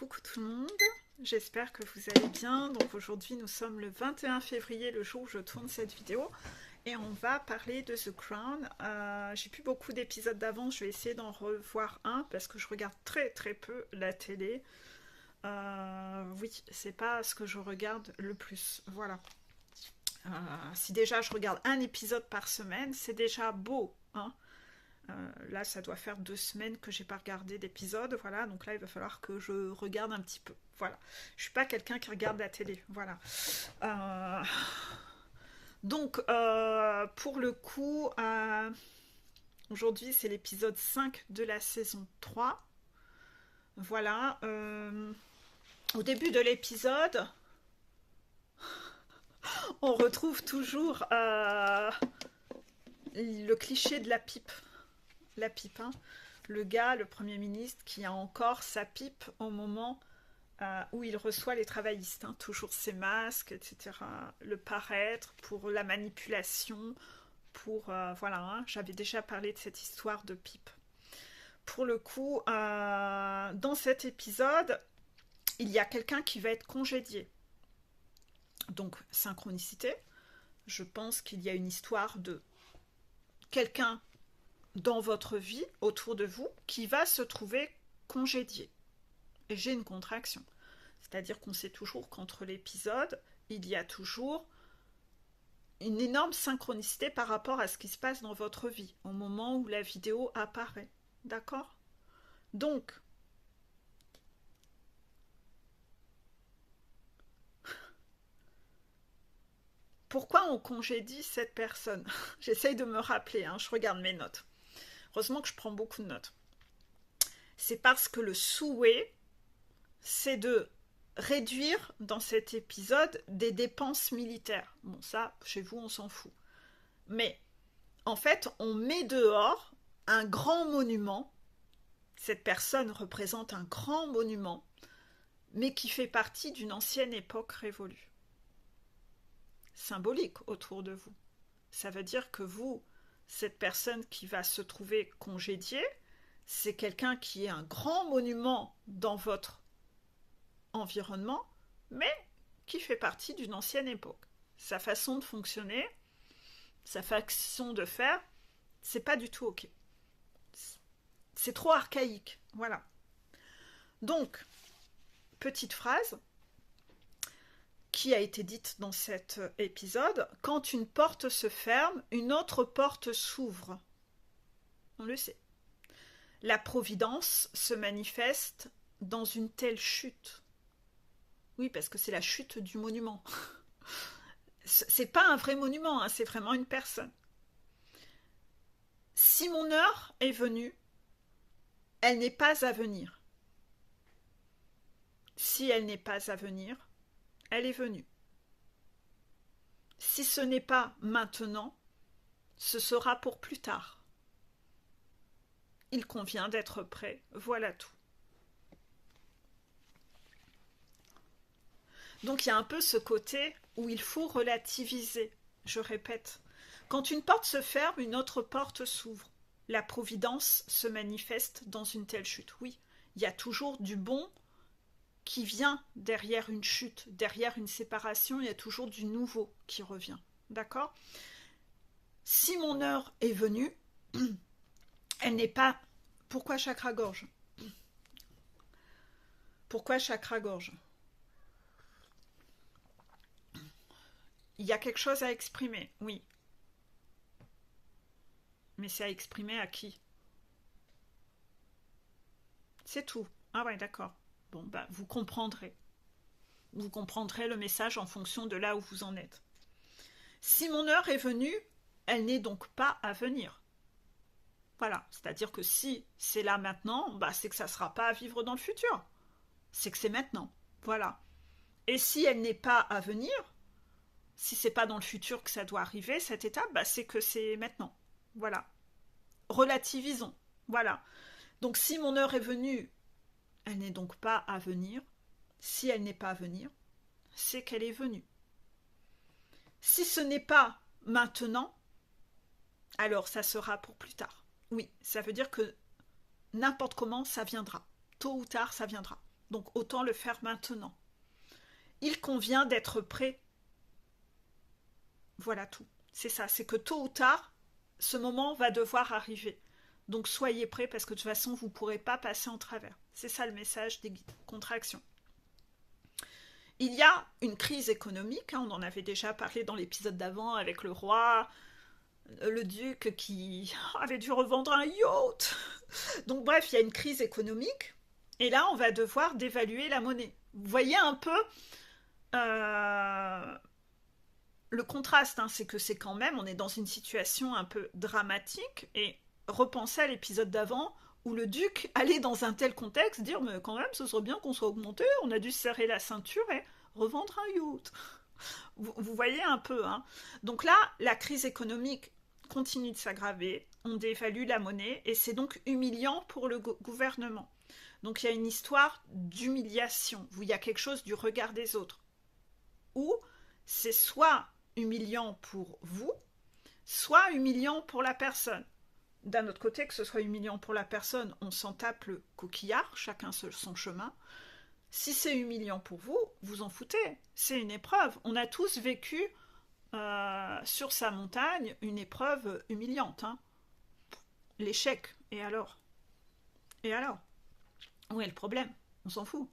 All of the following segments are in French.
Coucou tout le monde, j'espère que vous allez bien. Donc aujourd'hui nous sommes le 21 février, le jour où je tourne cette vidéo. Et on va parler de The Crown. J'ai plus beaucoup d'épisodes d'avant, je vais essayer d'en revoir un parce que je regarde très peu la télé. Oui, c'est pas ce que je regarde le plus, voilà. Si déjà je regarde un épisode par semaine, c'est déjà beau, hein. Là, ça doit faire 2 semaines que j'ai pas regardé d'épisode, voilà. Donc là, il va falloir que je regarde un petit peu, voilà. Je suis pas quelqu'un qui regarde la télé, voilà. Euh, pour le coup, aujourd'hui, c'est l'épisode 5 de la saison 3. Voilà. Au début de l'épisode, on retrouve toujours le cliché de la pipe. La pipe, hein. Le gars, le Premier ministre, qui a encore sa pipe au moment où il reçoit les travaillistes, hein. Toujours ses masques, etc. Le paraître pour la manipulation, pour... voilà, hein. J'avais déjà parlé de cette histoire de pipe. Pour le coup, dans cet épisode, il y a quelqu'un qui va être congédié. Donc, synchronicité. Je pense qu'il y a une histoire de quelqu'un dans votre vie, autour de vous, qui va se trouver congédié. Et j'ai une contraction. C'est-à-dire qu'on sait toujours qu'entre l'épisode, il y a toujours une énorme synchronicité par rapport à ce qui se passe dans votre vie, au moment où la vidéo apparaît. D'accord ? Donc, pourquoi on congédie cette personne ? J'essaye de me rappeler, hein, je regarde mes notes. Heureusement que je prends beaucoup de notes. C'est parce que le souhait, c'est de réduire dans cet épisode des dépenses militaires. Bon, ça, chez vous, on s'en fout. Mais, en fait, on met dehors un grand monument. Cette personne représente un grand monument, mais qui fait partie d'une ancienne époque révolue. Symbolique autour de vous. Ça veut dire que vous, cette personne qui va se trouver congédiée, c'est quelqu'un qui est un grand monument dans votre environnement, mais qui fait partie d'une ancienne époque. Sa façon de fonctionner, sa façon de faire, c'est pas du tout ok. C'est trop archaïque, voilà. Donc, petite phrase qui a été dite dans cet épisode, quand une porte se ferme, une autre porte s'ouvre. On le sait. La providence se manifeste dans une telle chute. Oui, parce que c'est la chute du monument. C'est pas un vrai monument, hein, c'est vraiment une personne. Si mon heure est venue, elle n'est pas à venir. Si elle n'est pas à venir, elle est venue. Si ce n'est pas maintenant, ce sera pour plus tard. Il convient d'être prêt, voilà tout. Donc il y a un peu ce côté où il faut relativiser, je répète. Quand une porte se ferme, une autre porte s'ouvre. La providence se manifeste dans une telle chute. Oui, il y a toujours du bon qui vient derrière une chute, derrière une séparation, il y a toujours du nouveau qui revient. D'accord ? Si mon heure est venue, elle n'est pas... Pourquoi chakra-gorge ? Pourquoi chakra-gorge ? Il y a quelque chose à exprimer, oui. Mais c'est à exprimer à qui ? C'est tout. Ah ouais, d'accord. Bon, bah, vous comprendrez. Vous comprendrez le message en fonction de là où vous en êtes. Si mon heure est venue, elle n'est donc pas à venir. Voilà, c'est-à-dire que si c'est là maintenant, bah, c'est que ça ne sera pas à vivre dans le futur. C'est que c'est maintenant. Voilà. Et si elle n'est pas à venir, si c'est pas dans le futur que ça doit arriver, cette étape, bah, c'est que c'est maintenant. Voilà. Relativisons. Voilà. Donc si mon heure est venue, elle n'est donc pas à venir. Si elle n'est pas à venir, c'est qu'elle est venue. Si ce n'est pas maintenant, alors ça sera pour plus tard. Oui, ça veut dire que n'importe comment, ça viendra. Tôt ou tard, ça viendra. donc autant le faire maintenant. Il convient d'être prêt. Voilà tout. C'est ça, c'est que tôt ou tard, ce moment va devoir arriver. Donc soyez prêts parce que de toute façon, vous ne pourrez pas passer en travers. C'est ça le message des contractions. Il y a une crise économique, on en avait déjà parlé dans l'épisode d'avant avec le roi, le duc qui avait dû revendre un yacht. Donc bref, il y a une crise économique et là, on va devoir dévaluer la monnaie. Vous voyez un peu le contraste, c'est que c'est quand même, on est dans une situation un peu dramatique et repensez à l'épisode d'avant où le duc allait dans un tel contexte dire mais quand même ce serait bien qu'on soit augmenté, on a dû se serrer la ceinture et revendre un yacht. Vous voyez un peu, Donc là, la crise économique continue de s'aggraver, on dévalue la monnaie et c'est donc humiliant pour le gouvernement. Donc il y a une histoire d'humiliation, où il y a quelque chose du regard des autres. Ou c'est soit humiliant pour vous, soit humiliant pour la personne. D'un autre côté, que ce soit humiliant pour la personne, on s'en tape le coquillard, chacun son chemin. Si c'est humiliant pour vous, vous en foutez. C'est une épreuve. On a tous vécu sur sa montagne une épreuve humiliante. L'échec. Et alors? Et alors? Où est le problème? On s'en fout.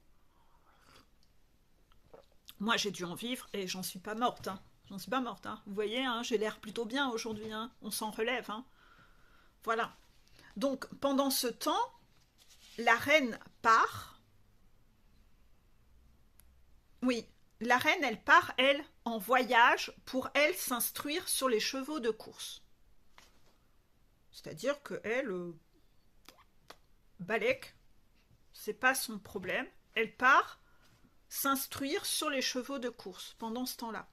Moi, j'ai dû en vivre et j'en suis pas morte. J'en suis pas morte. Vous voyez, j'ai l'air plutôt bien aujourd'hui. On s'en relève. Voilà. Donc, pendant ce temps, la reine part. Oui, la reine, elle part, elle, en voyage pour, elle, s'instruire sur les chevaux de course. C'est-à-dire qu'elle, balèque, c'est pas son problème. Elle part s'instruire sur les chevaux de course pendant ce temps-là.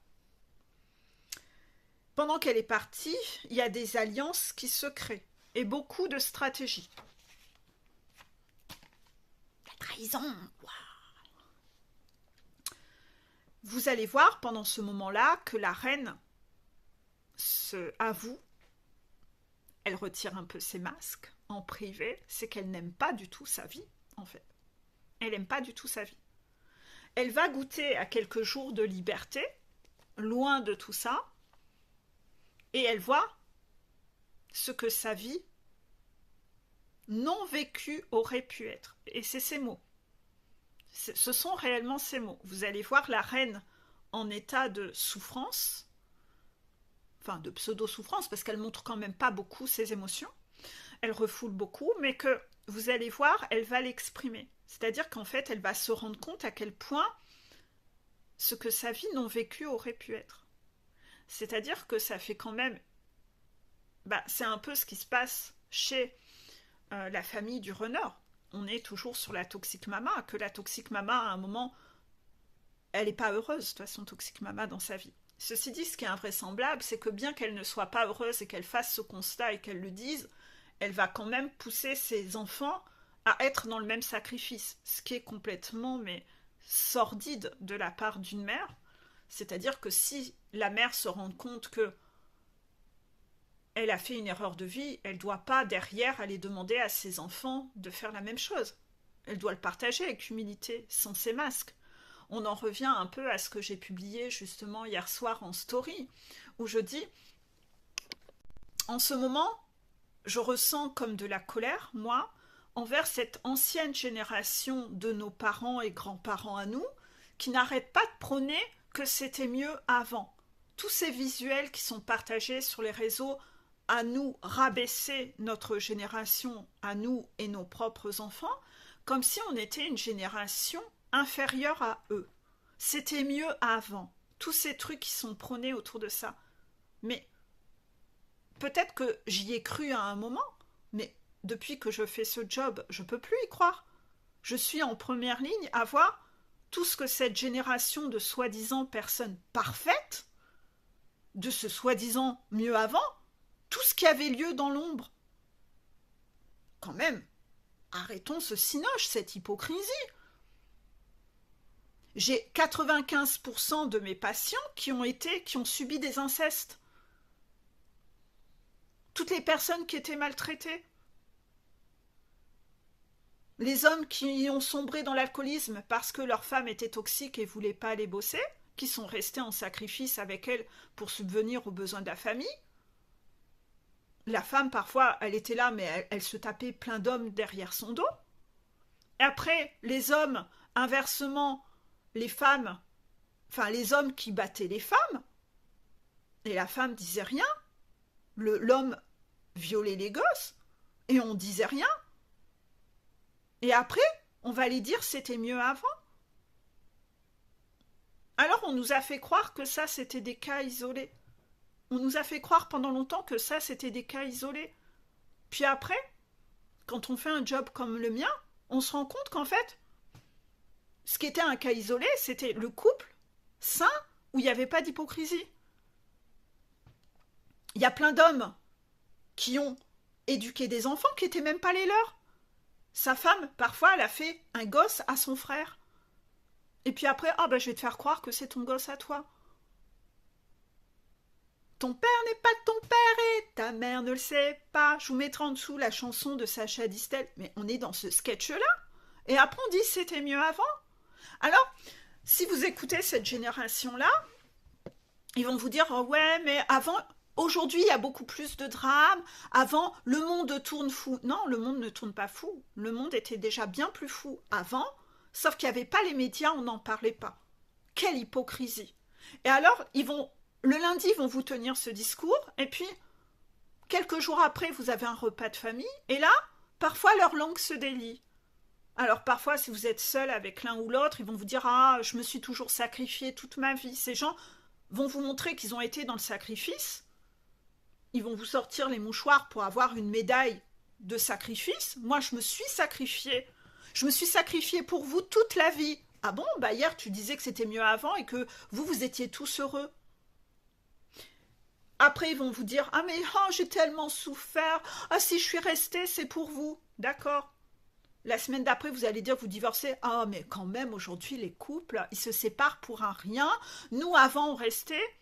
Pendant qu'elle est partie, il y a des alliances qui se créent et beaucoup de stratégies. La trahison, waouh. Vous allez voir pendant ce moment-là que la reine se avoue, elle retire un peu ses masques en privé, c'est qu'elle n'aime pas du tout sa vie, en fait. Elle n'aime pas du tout sa vie. Elle va goûter à quelques jours de liberté, loin de tout ça, et elle voit ce que sa vie non vécue aurait pu être. Et c'est ces mots. Ce sont réellement ces mots. Vous allez voir la reine en état de souffrance, enfin de pseudo-souffrance, parce qu'elle montre quand même pas beaucoup ses émotions. Elle refoule beaucoup, mais que vous allez voir, elle va l'exprimer. C'est-à-dire qu'en fait, elle va se rendre compte à quel point ce que sa vie non vécue aurait pu être. C'est-à-dire que ça fait quand même... c'est un peu ce qui se passe chez la famille du runner. On est toujours sur la toxic mama, que la toxic mama, à un moment, elle n'est pas heureuse, de toute façon, toxic mama, dans sa vie. Ceci dit, ce qui est invraisemblable, c'est que bien qu'elle ne soit pas heureuse et qu'elle fasse ce constat et qu'elle le dise, elle va quand même pousser ses enfants à être dans le même sacrifice, ce qui est complètement sordide de la part d'une mère. C'est-à-dire que si la mère se rend compte que elle a fait une erreur de vie, elle ne doit pas derrière aller demander à ses enfants de faire la même chose. Elle doit le partager avec humilité, sans ses masques. On en revient un peu à ce que j'ai publié justement hier soir en story, où je dis, en ce moment, je ressens comme de la colère, moi, envers cette ancienne génération de nos parents et grands-parents à nous, qui n'arrêtent pas de prôner que c'était mieux avant. Tous ces visuels qui sont partagés sur les réseaux à nous rabaisser notre génération, à nous et nos propres enfants, comme si on était une génération inférieure à eux. C'était mieux avant. Tous ces trucs qui sont prônés autour de ça. Mais peut-être que j'y ai cru à un moment, mais depuis que je fais ce job, je ne peux plus y croire. Je suis en première ligne à voir tout ce que cette génération de soi-disant personnes parfaites, de ce soi-disant mieux avant, tout ce qui avait lieu dans l'ombre. Quand même, arrêtons ce cinoche, cette hypocrisie. J'ai 95% de mes patients qui ont subi des incestes. Toutes les personnes qui étaient maltraitées. Les hommes qui ont sombré dans l'alcoolisme parce que leur femme était toxique et ne voulait pas aller bosser, qui sont restés en sacrifice avec elle pour subvenir aux besoins de la famille. La femme, parfois, elle était là, mais elle se tapait plein d'hommes derrière son dos. Et après, les hommes, inversement, les femmes, enfin les hommes qui battaient les femmes, et la femme disait rien. L'homme violait les gosses, et on disait rien. Et après, on va aller dire c'était mieux avant. Alors on nous a fait croire que ça c'était des cas isolés. On nous a fait croire pendant longtemps que ça c'était des cas isolés. Puis après, quand on fait un job comme le mien, on se rend compte qu'en fait, ce qui était un cas isolé, c'était le couple sain où il n'y avait pas d'hypocrisie. Il y a plein d'hommes qui ont éduqué des enfants qui n'étaient même pas les leurs. Sa femme, parfois, elle a fait un gosse à son frère. Et puis après, ah ben je vais te faire croire que c'est ton gosse à toi. Ton père n'est pas ton père et ta mère ne le sait pas. Je vous mettrai en dessous la chanson de Sacha Distel. Mais on est dans ce sketch-là. Et après on dit c'était mieux avant. Alors, si vous écoutez cette génération-là, ils vont vous dire oh ouais, mais avant, aujourd'hui il y a beaucoup plus de drames. Avant, le monde tourne fou. Non, le monde ne tourne pas fou. Le monde était déjà bien plus fou avant, sauf qu'il n'y avait pas les médias, on n'en parlait pas. Quelle hypocrisie. Et alors, le lundi, ils vont vous tenir ce discours, et puis, quelques jours après, vous avez un repas de famille, et là, parfois, leur langue se délie. Alors, parfois, si vous êtes seul avec l'un ou l'autre, ils vont vous dire « Ah, je me suis toujours sacrifié toute ma vie ». Ces gens vont vous montrer qu'ils ont été dans le sacrifice. Ils vont vous sortir les mouchoirs pour avoir une médaille de sacrifice. Moi, je me suis sacrifiée. Je me suis sacrifiée pour vous toute la vie. Ah bon, bah hier, tu disais que c'était mieux avant et que vous étiez tous heureux. Après, ils vont vous dire « Ah mais oh, j'ai tellement souffert. Ah si je suis restée, c'est pour vous. » D'accord. La semaine d'après, vous allez dire vous divorcez. Ah mais quand même, aujourd'hui, les couples, ils se séparent pour un rien. Nous, avant, on restait.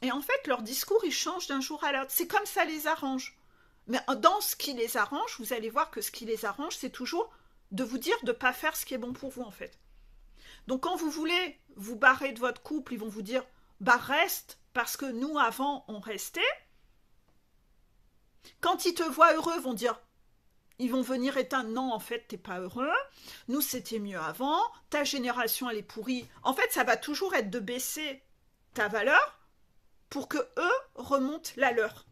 Et en fait, leur discours, il change d'un jour à l'autre. C'est comme ça les arrange. Mais dans ce qui les arrange, vous allez voir que ce qui les arrange, c'est toujours de vous dire de ne pas faire ce qui est bon pour vous, en fait. Donc quand vous voulez vous barrer de votre couple, ils vont vous dire bah reste parce que nous avant on restait. Quand ils te voient heureux, ils vont venir éteindre non en fait t'es pas heureux. Nous c'était mieux avant. Ta génération elle est pourrie. En fait ça va toujours être de baisser ta valeur pour que eux remontent la leur.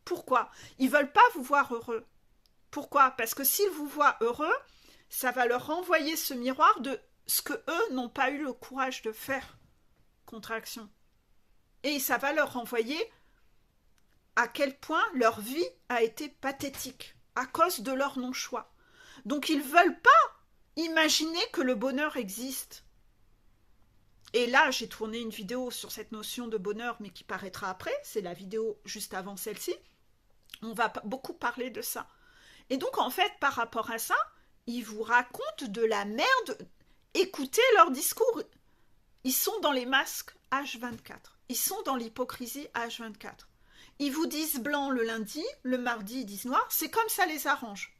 Pourquoi? Ils veulent pas vous voir heureux. Pourquoi? Parce que s'ils vous voient heureux, ça va leur renvoyer ce miroir de ce que eux n'ont pas eu le courage de faire. Contraction. Et ça va leur renvoyer à quel point leur vie a été pathétique à cause de leur non-choix. Donc ils ne veulent pas imaginer que le bonheur existe. Et là, j'ai tourné une vidéo sur cette notion de bonheur, mais qui paraîtra après. C'est la vidéo juste avant celle-ci. On va beaucoup parler de ça. Et donc, en fait, par rapport à ça, ils vous racontent de la merde. Écoutez leur discours. Ils sont dans les masques H24. Ils sont dans l'hypocrisie H24. Ils vous disent blanc le lundi, le mardi ils disent noir. C'est comme ça les arrange.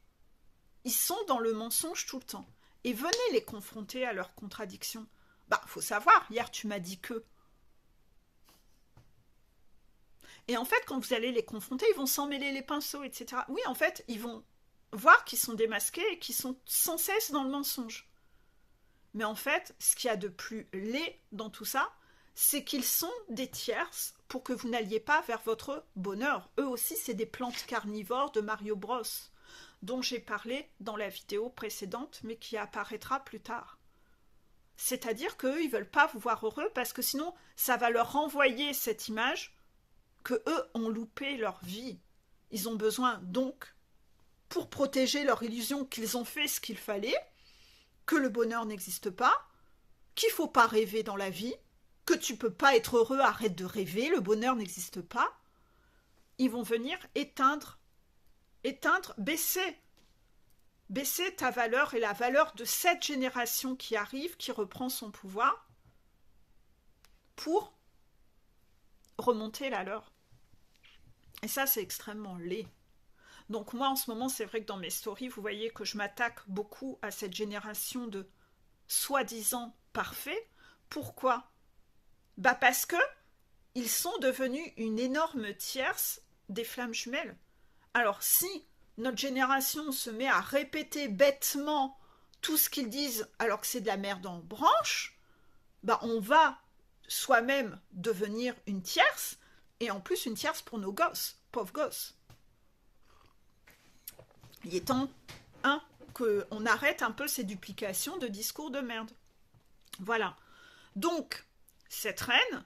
Ils sont dans le mensonge tout le temps. Et venez les confronter à leurs contradictions. Bah, faut savoir, hier tu m'as dit que. Et en fait, quand vous allez les confronter, ils vont s'en mêler les pinceaux, etc. Oui, en fait, ils vont voir qu'ils sont démasqués et qu'ils sont sans cesse dans le mensonge. Mais en fait, ce qu'il y a de plus laid dans tout ça, c'est qu'ils sont des tierces pour que vous n'alliez pas vers votre bonheur. Eux aussi, c'est des plantes carnivores de Mario Bros, dont j'ai parlé dans la vidéo précédente, mais qui apparaîtra plus tard. C'est-à-dire qu'eux, ils ne veulent pas vous voir heureux parce que sinon, ça va leur renvoyer cette image que eux ont loupé leur vie. Ils ont besoin donc, pour protéger leur illusion qu'ils ont fait ce qu'il fallait, que le bonheur n'existe pas, qu'il ne faut pas rêver dans la vie, que tu ne peux pas être heureux, arrête de rêver, le bonheur n'existe pas. Ils vont venir éteindre, baisser ta valeur et la valeur de cette génération qui arrive, qui reprend son pouvoir, pour remonter la leur. Et ça, c'est extrêmement laid. Donc moi, en ce moment, c'est vrai que dans mes stories, vous voyez que je m'attaque beaucoup à cette génération de soi-disant parfaits. Pourquoi? Bah parce que ils sont devenus une énorme tierce des flammes jumelles. Alors si notre génération se met à répéter bêtement tout ce qu'ils disent alors que c'est de la merde en branche, bah on va soi-même devenir une tierce, et en plus une tierce pour nos gosses, pauvres gosses. Il est temps, hein, qu'on arrête un peu ces duplications de discours de merde. Voilà. Donc, cette reine,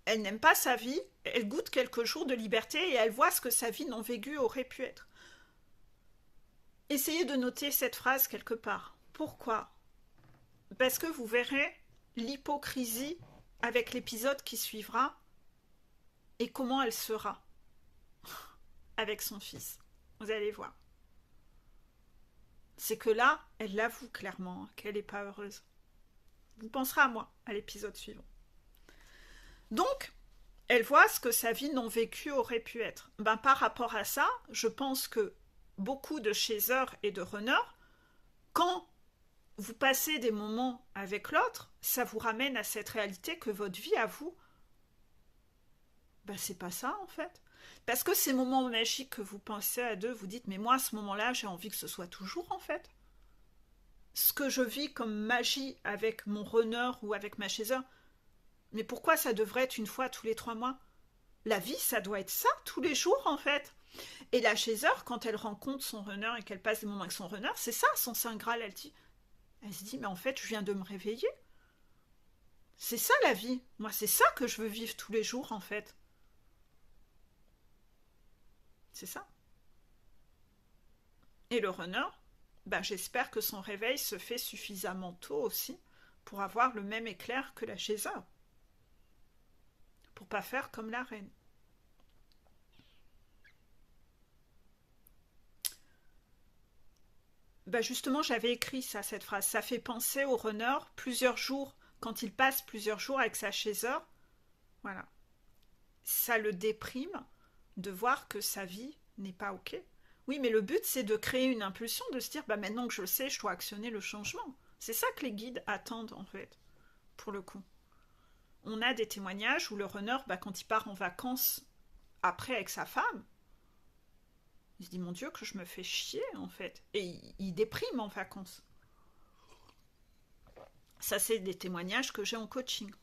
elle n'aime pas sa vie, elle goûte quelques jours de liberté et elle voit ce que sa vie non vécue aurait pu être. Essayez de noter cette phrase quelque part. Pourquoi? Parce que vous verrez l'hypocrisie avec l'épisode qui suivra et comment elle sera avec son fils. Vous allez voir. C'est que là, elle l'avoue clairement qu'elle n'est pas heureuse. Vous penserez à moi à l'épisode suivant. Donc, elle voit ce que sa vie non vécue aurait pu être. Ben, par rapport à ça, je pense que beaucoup de chasers et de runners, quand vous passez des moments avec l'autre, ça vous ramène à cette réalité que votre vie à vous, ben c'est pas ça en fait. Parce que ces moments magiques que vous pensez à deux, vous dites mais moi à ce moment-là j'ai envie que ce soit toujours en fait. Ce que je vis comme magie avec mon runner ou avec ma chaser, mais pourquoi ça devrait être une fois tous les 3 mois? La vie ça doit être ça tous les jours en fait. Et la chaser quand elle rencontre son runner et qu'elle passe des moments avec son runner, c'est ça son saint graal, elle se dit mais en fait je viens de me réveiller. C'est ça la vie, moi c'est ça que je veux vivre tous les jours en fait. C'est ça. Et le runner, ben, j'espère que son réveil se fait suffisamment tôt aussi pour avoir le même éclair que la chaser. Pour pas faire comme la reine. Ben justement, j'avais écrit ça, cette phrase. Ça fait penser au runner plusieurs jours, quand il passe plusieurs jours avec sa chaser. Voilà. Ça le déprime de voir que sa vie n'est pas OK. Oui, mais le but, c'est de créer une impulsion, de se dire, bah maintenant que je le sais, je dois actionner le changement. C'est ça que les guides attendent, en fait, pour le coup. On a des témoignages où le runner, bah, quand il part en vacances après avec sa femme, il se dit, mon Dieu, que je me fais chier, en fait. Et il déprime en vacances. Ça, c'est des témoignages que j'ai en coaching.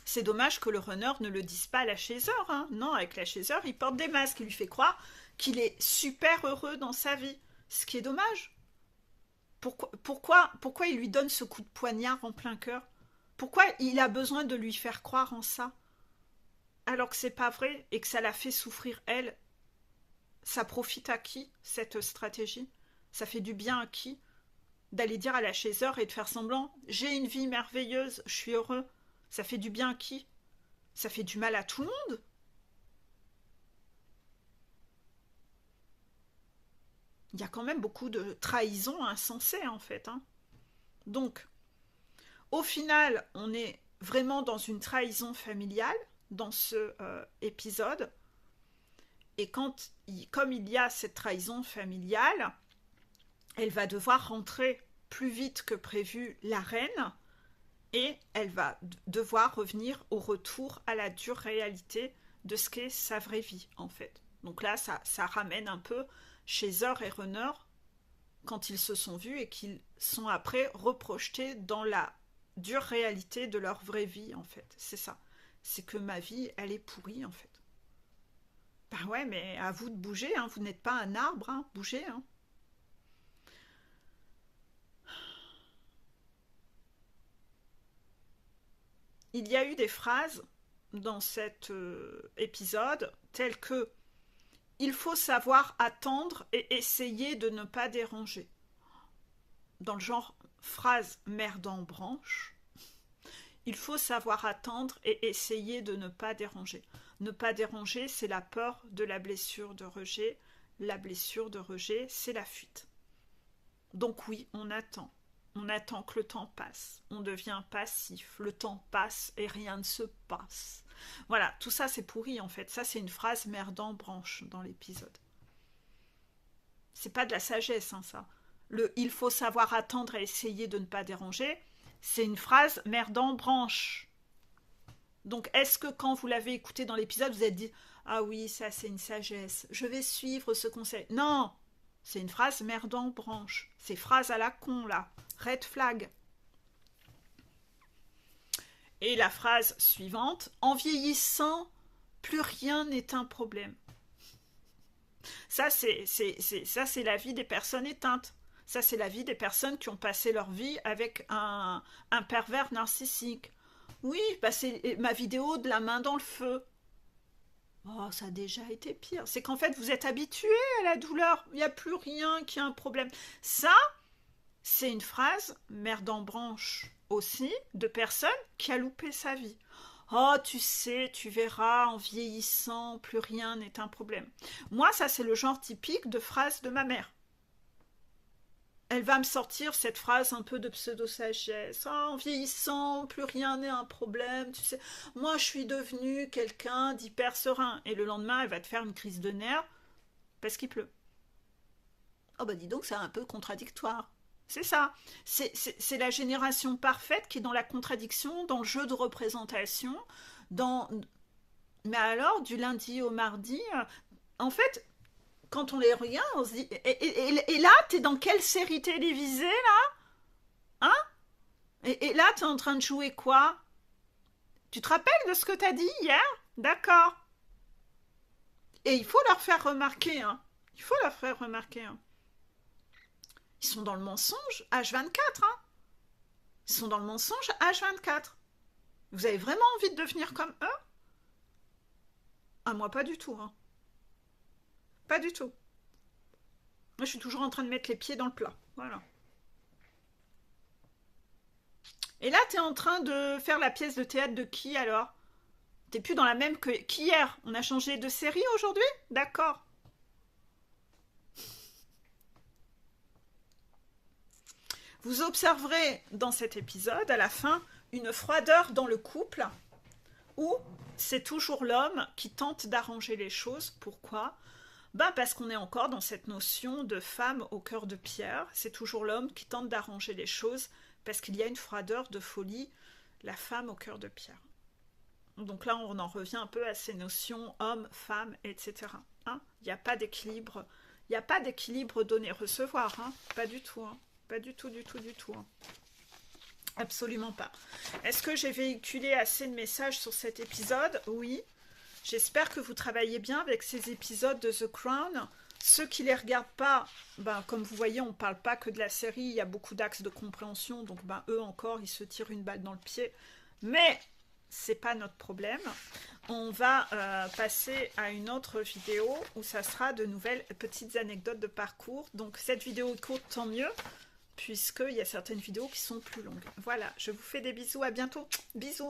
C'est dommage que le runner ne le dise pas à la chaser. Hein. Non, avec la chaser, il porte des masques. Il lui fait croire qu'il est super heureux dans sa vie. Ce qui est dommage. Pourquoi il lui donne ce coup de poignard en plein cœur? Pourquoi il a besoin de lui faire croire en ça? Alors que c'est pas vrai et que ça la fait souffrir elle. Ça profite à qui, cette stratégie? Ça fait du bien à qui? D'aller dire à la chaser et de faire semblant, j'ai une vie merveilleuse, je suis heureux. Ça fait du bien à qui? Ça fait du mal à tout le monde. Il y a quand même beaucoup de trahisons insensées en fait. Hein. Donc, au final, on est vraiment dans une trahison familiale dans ce épisode. Et comme il y a cette trahison familiale, elle va devoir rentrer plus vite que prévu la reine. Et elle va devoir revenir au retour à la dure réalité de ce qu'est sa vraie vie, en fait. Donc là, ça ramène un peu Chaser et Runner quand ils se sont vus et qu'ils sont après reprojetés dans la dure réalité de leur vraie vie, en fait. C'est ça. C'est que ma vie, elle est pourrie, en fait. Ben ouais, mais à vous de bouger, hein. Vous n'êtes pas un arbre, hein. Bougez, hein. Il y a eu des phrases dans cet épisode telles que il faut savoir attendre et essayer de ne pas déranger. Dans le genre phrase merde en branche, il faut savoir attendre et essayer de ne pas déranger. Ne pas déranger, c'est la peur de la blessure de rejet. La blessure de rejet, c'est la fuite. Donc oui, on attend. On attend que le temps passe. On devient passif. Le temps passe et rien ne se passe. Voilà, tout ça c'est pourri en fait. Ça c'est une phrase merdant branche dans l'épisode. C'est pas de la sagesse, hein, ça. Le il faut savoir attendre et essayer de ne pas déranger, c'est une phrase merdant branche. Donc est-ce que quand vous l'avez écouté dans l'épisode, vous êtes dit ah oui, ça c'est une sagesse, je vais suivre ce conseil. Non, c'est une phrase merdant branche. C'est phrase à la con là, red flag. Et la phrase suivante, en vieillissant, plus rien n'est un problème. Ça, c'est la vie des personnes éteintes. Ça, c'est la vie des personnes qui ont passé leur vie avec un pervers narcissique. Oui, bah c'est ma vidéo de la main dans le feu. Oh, ça a déjà été pire. C'est qu'en fait, vous êtes habitué à la douleur. Il n'y a plus rien qui a un problème. Ça, c'est une phrase, merde en branche aussi, de personne qui a loupé sa vie. Oh, tu sais, tu verras, en vieillissant, plus rien n'est un problème. Moi, ça, c'est le genre typique de phrase de ma mère. Elle va me sortir cette phrase un peu de pseudo-sagesse. Oh, en vieillissant, plus rien n'est un problème, tu sais. Moi, je suis devenue quelqu'un d'hyper serein. Et le lendemain, elle va te faire une crise de nerfs parce qu'il pleut. Oh, bah dis donc, c'est un peu contradictoire. C'est ça. C'est la génération parfaite qui est dans la contradiction, dans le jeu de représentation, dans... Mais alors, du lundi au mardi, en fait, quand on les regarde, on se dit... Et là, t'es dans quelle série télévisée, là? Hein? Et là, t'es en train de jouer quoi? Tu te rappelles de ce que t'as dit hier? D'accord. Et il faut leur faire remarquer, hein. Il faut leur faire remarquer, hein. Ils sont dans le mensonge H24, hein. Ils sont dans le mensonge H24. Vous avez vraiment envie de devenir comme eux? Ah, moi, pas du tout, hein. Pas du tout. Moi, je suis toujours en train de mettre les pieds dans le plat. Voilà. Et là, t'es en train de faire la pièce de théâtre de qui, alors? T'es plus dans la même qu'hier. On a changé de série aujourd'hui? D'accord. Vous observerez dans cet épisode, à la fin, une froideur dans le couple où c'est toujours l'homme qui tente d'arranger les choses. Pourquoi? Ben parce qu'on est encore dans cette notion de femme au cœur de pierre. C'est toujours l'homme qui tente d'arranger les choses parce qu'il y a une froideur de folie, la femme au cœur de pierre. Donc là, on en revient un peu à ces notions homme, femme, etc. Hein, il n'y a pas d'équilibre. Il n'y a pas d'équilibre donner-recevoir. Hein, pas du tout. Hein. Pas du tout, du tout, du tout. Hein. Absolument pas. Est-ce que j'ai véhiculé assez de messages sur cet épisode? Oui. J'espère que vous travaillez bien avec ces épisodes de The Crown. Ceux qui ne les regardent pas, ben, comme vous voyez, on ne parle pas que de la série. Il y a beaucoup d'axes de compréhension. Donc, ben, eux encore, ils se tirent une balle dans le pied. Mais c'est pas notre problème. On va passer à une autre vidéo où ça sera de nouvelles petites anecdotes de parcours. Donc, cette vidéo est courte, tant mieux, puisqu'il y a certaines vidéos qui sont plus longues. Voilà, je vous fais des bisous, à bientôt. Bisous.